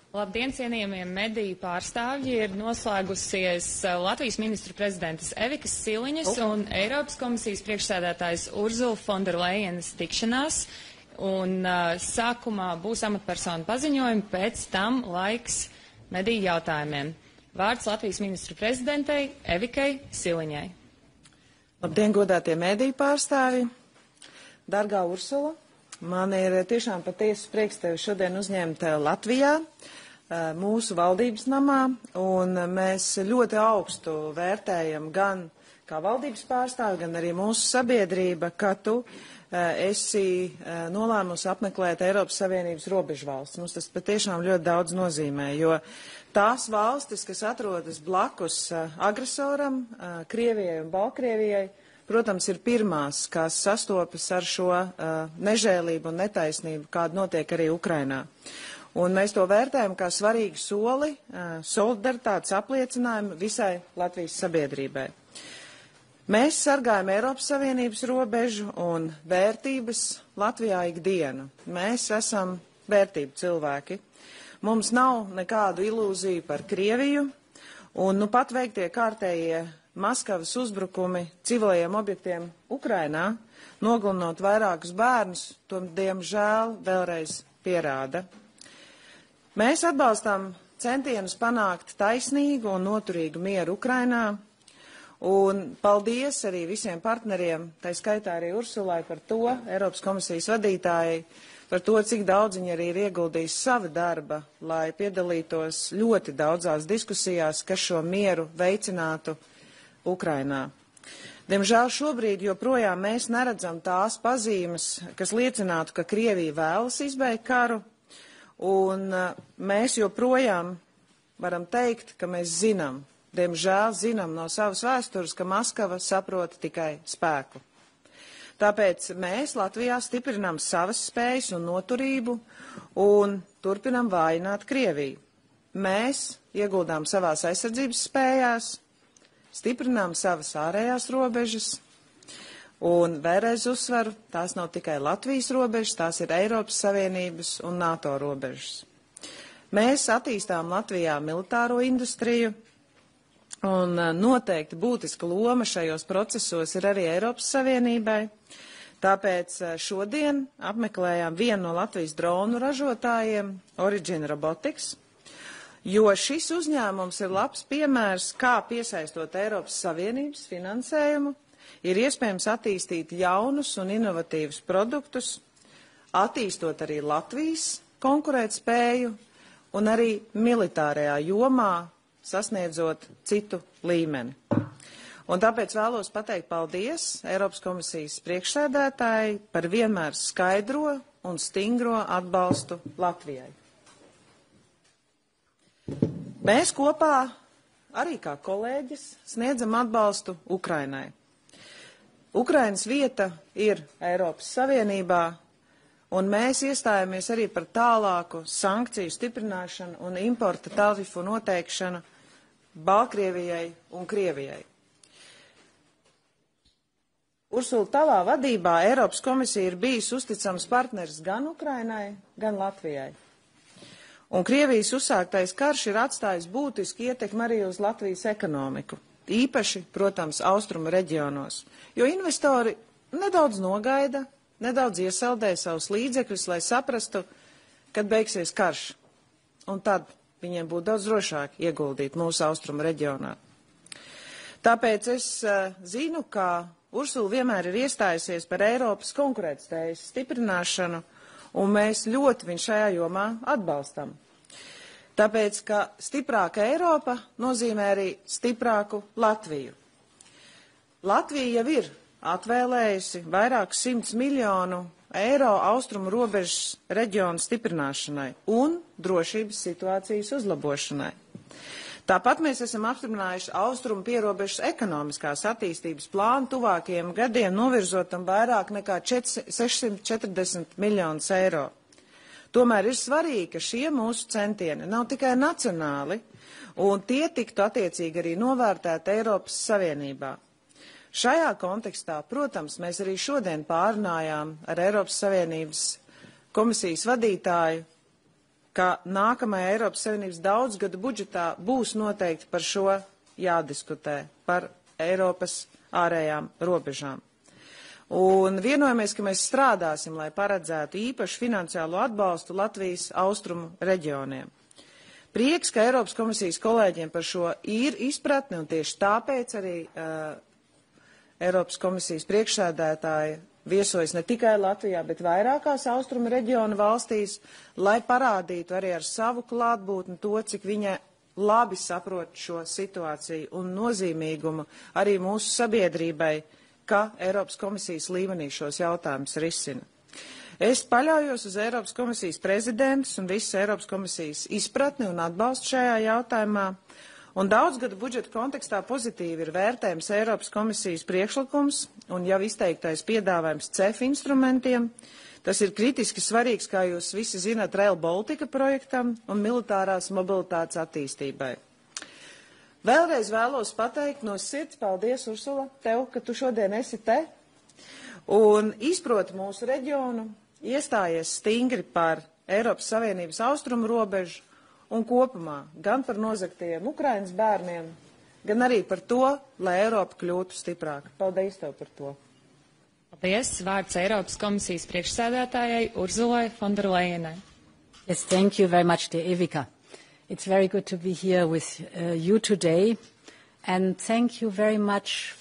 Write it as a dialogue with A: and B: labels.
A: Labdien, cienījamie mediju pārstāvji! Ir noslēgusies Latvijas ministru prezidentes Evikas Siliņas un Eiropas komisijas priekšsēdētājas Urzula Fonderlejenas tikšanās. Un sākumā būs amatpersonu paziņojumi, pēc tam laiks mediju jautājumiem. Vārds Latvijas ministru prezidentei Evikai Siliņai.
B: Labdien, godātie mediju pārstāvji! Dargā Ursula, man ir tiešām patiesas prieks tevi šodien uzņemt Latvijā, mūsu valdības namā, un mēs ļoti augstu vērtējam gan kā valdības pārstāvi, gan arī mūsu sabiedrība, ka tu esi nolēmusi apmeklēt Eiropas Savienības robežvalsts. Mums tas patiešām ļoti daudz nozīmē, jo tās valstis, kas atrodas blakus agresoram, Krievijai un Baltkrievijai, protams, ir pirmās, kas sastopas ar šo nežēlību un netaisnību, kāda notiek arī Ukrainā. Un mēs to vērtējam kā svarīgu soli, solidaritātes apliecinājumu visai Latvijas sabiedrībai. Mēs sargājam Eiropas Savienības robežu un vērtības Latvijā ikdienu. Mēs esam vērtību cilvēki. Mums nav nekādu ilūziju par Krieviju, un pat veiktie kārtējie Maskavas uzbrukumi civilajiem objektiem Ukrainā, nogalinot vairākus bērnus, to diemžēl vēlreiz pierāda. Mēs atbalstām centienus panākt taisnīgu un noturīgu mieru Ukrainā, un paldies arī visiem partneriem, tā skaitā arī Ursulai par to, Eiropas komisijas vadītājai, par to, cik daudz viņi arī ir ieguldījis sava darba, lai piedalītos ļoti daudzās diskusijās, kas šo mieru veicinātu Ukrainā. Diemžēl šobrīd joprojām mēs neredzam tās pazīmes, kas liecinātu, ka Krievija vēlas izbeigt karu, un mēs joprojām varam teikt, ka mēs zinām, diemžēl zinām no savas vēstures, ka Maskava saprot tikai spēku. Tāpēc mēs Latvijā stiprinām savas spējas un noturību un turpinam vājināt Krieviju. Mēs ieguldām savās aizsardzības spējās, stiprinām savas ārējās robežas, un vēlreiz uzsveru, tās nav tikai Latvijas robežas, tās ir Eiropas Savienības un NATO robežas. Mēs attīstām Latvijā militāro industriju, un noteikti būtiska loma šajos procesos ir arī Eiropas Savienībai. Tāpēc šodien apmeklējām vienu no Latvijas dronu ražotājiem, Origin Robotics, jo šis uzņēmums ir labs piemērs, kā piesaistot Eiropas Savienības finansējumu, ir iespējams attīstīt jaunus un inovatīvus produktus, attīstot arī Latvijas konkurētspēju un arī militārajā jomā sasniedzot citu līmeni. Un tāpēc vēlos pateikt paldies Eiropas komisijas priekšsēdētāji par vienmēr skaidro un stingro atbalstu Latvijai. Mēs kopā, arī kā kolēģis, sniedzam atbalstu Ukrainai. Ukrainas vieta ir Eiropas Savienībā, un mēs iestājamies arī par tālāku sankciju stiprināšanu un importa tarifu noteikšanu Baltkrievijai un Krievijai. Ursula, tavā vadībā Eiropas komisija ir bijis uzticams partners gan Ukrainai, gan Latvijai. Un Krievijas uzsāktais karš ir atstājis būtisku ietekmi arī uz Latvijas ekonomiku. Īpaši, protams, austrumu reģionos, jo investori nedaudz nogaida, nedaudz iesaldē savus līdzekļus, lai saprastu, kad beigsies karš, un tad viņiem būtu daudz drošāk ieguldīt mūsu austrumu reģionā. Tāpēc es zinu, ka Ursula vienmēr ir iestājusies par Eiropas konkurētspējas stiprināšanu, un mēs ļoti viņu šajā jomā atbalstam. Tāpēc, ka stiprāka Eiropa nozīmē arī stiprāku Latviju. Latvija jau ir atvēlējusi vairākus 100 miljonu eiro austrumu robežas reģionu stiprināšanai un drošības situācijas uzlabošanai. Tāpat mēs esam apstiprinājuši austrumu pierobežas ekonomiskās attīstības plānu tuvākajiem gadiem, novirzotam vairāk nekā 640 miljonus eiro. Tomēr ir svarīgi, ka šie mūsu centieni nav tikai nacionāli, un tie tiktu attiecīgi arī novērtēti Eiropas Savienībā. Šajā kontekstā, protams, mēs arī šodien pārunājām ar Eiropas Savienības komisijas vadītāju ka nākamajā Eiropas Savienības daudzgadu budžetā būs noteikti par šo jādiskutē, par Eiropas ārējām robežām. Un vienojamies, ka mēs strādāsim, lai paredzētu īpašu finansiālo atbalstu Latvijas austrumu reģioniem. Prieks, ka Eiropas komisijas kolēģiem par šo ir izpratne, un tieši tāpēc arī Eiropas komisijas priekšsēdētāja viesojas ne tikai Latvijā, bet vairākās austrumu reģionu valstīs, lai parādītu arī ar savu klātbūtni to, cik viņa labi saprot šo situāciju un nozīmīgumu arī mūsu sabiedrībai, ka Eiropas komisijas līmenī šos jautājumus risina. Es paļaujos uz Eiropas komisijas prezidentus un visas Eiropas komisijas izpratni un atbalstu šajā jautājumā, un daudzgadu budžeta kontekstā pozitīvi ir vērtējums Eiropas komisijas priekšlikums un jau izteiktais piedāvājums CEF instrumentiem. Tas ir kritiski svarīgs, kā jūs visi zināt, Rail Baltica projektam un militārās mobilitātes attīstībai. Vēlreiz vēlos pateikt no sirds paldies, Ursula, tev, ka tu šodien esi te un izproti mūsu reģionu, iestājies stingri par Eiropas Savienības austrumu robežu un kopumā gan par nozagtajiem Ukrainas bērniem, gan arī par to, lai Eiropa kļūtu stiprāka. Paldies tev par to.
A: Paldies. Vārds Eiropas komisijas priekšsēdētājai Urzulai Fonderlejenai.
C: Yes, thank you very much, dear Evika. It's very good to be here with you today, and thank you very much